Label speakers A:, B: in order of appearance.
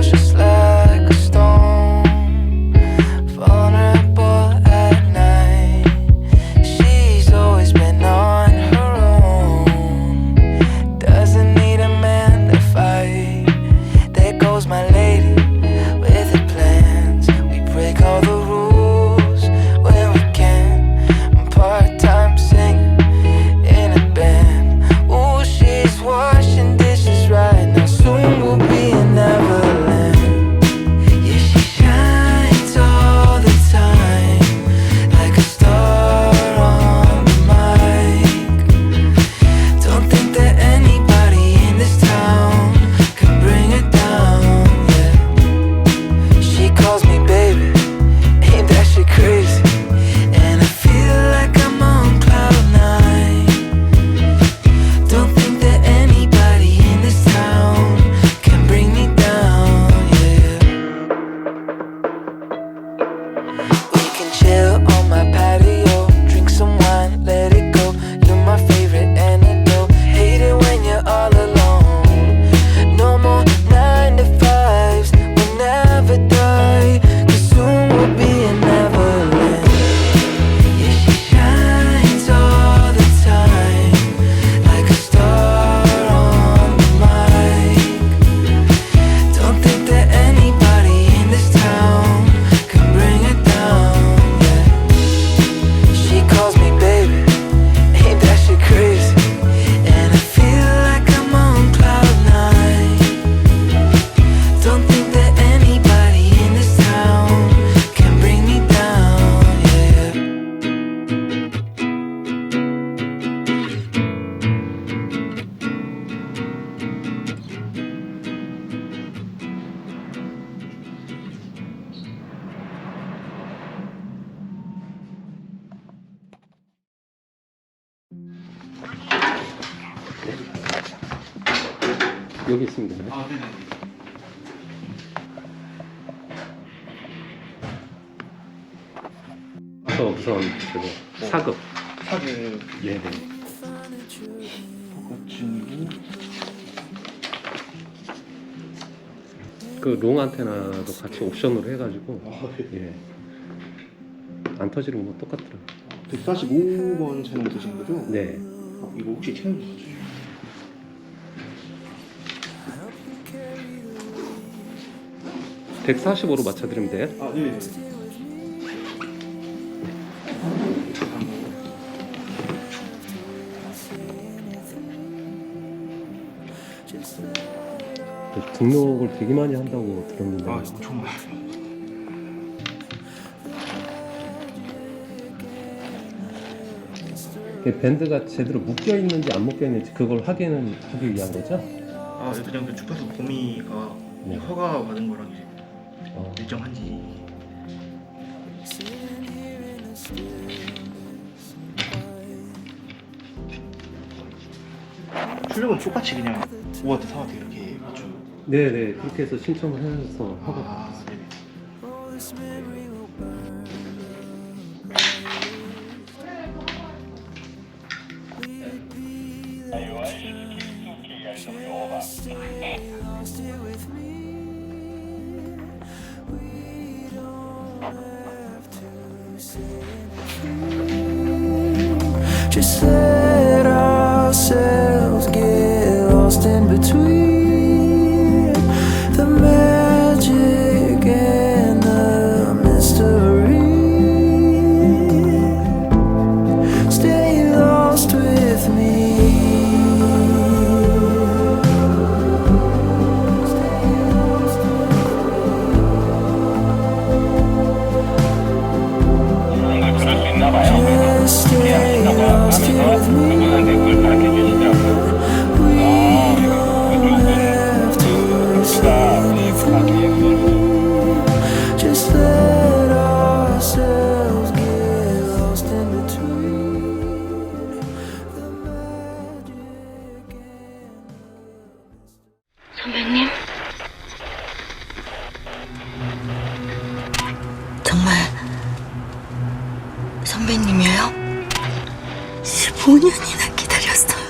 A: falls just like a stone, vulnerable at night. She's always been on her own, doesn't need a man to fight. There goes my lady with her plans. We break all the rules when we can. I'm part-time singer in a band. Ooh, she's washing dishes right now. Soon we'll be in Neverland. Yeah, she shines all the time like a star on the mic. Don't think that anybody in this town can bring her down, yeah. She calls me baby, ain't that shit crazy? And I feel like I'm on cloud nine. Don't think that anybody in this town can bring me down, yeah. We can chill on my patio, drink some wine, let it go. You're my favorite antidote. Hate it when you're all alone. No more 9 to 5s, we'll never die. Cause soon we'll be in Neverland. Yeah, she shines all the time like a star on the mic. Don't think that anybody in this town can bring her down, yeah. She calls me baby, ain't that shit crazy? And I feel like I'm on cloud nine. Don't think that anybody in this town can bring me down, yeah.
B: 여기 있습니다.
C: 아, 네네.
B: 그래서 우선 그거 사급.
C: 사극
B: 네네.
C: 보급중이고.
B: 그 롱 안테나도 같이 옵션으로 해가지고
C: 아, 네.
B: 예. 안 터지는 거 똑같더라고.
C: 145번 채널 되신 거죠?
B: 네.
C: 이거 혹시 채널 맞으세요?
B: 145로 맞춰드리면 돼요?
C: 아, 네네.
B: 등록을 되게 많이 한다고 들었는데.
C: 아, 엄청 많아요.
B: 밴드가 제대로 묶여 있는지 안 묶여 있는지 그걸 하기 위한 거죠?
C: 아, 그냥 그 주파수 범위가
B: 네.
C: 허가 받은 거랑 이제
B: 어.
C: 일정한지. 출력은 똑같이 그냥 5W, 4W 이렇게 맞추고.
B: 네네, 그렇게 해서 신청을 해서 허가
C: 아,
B: 받았어요.
C: 네네.
A: Just let ourselves get lost in between the magic and the mystery. Stay lost with me. Just stay lost here with me. We don't have to say anything. Just let ourselves get lost in between the magic and
D: 선배님? 정말 선배님이에요? 15년이나 기다렸어요.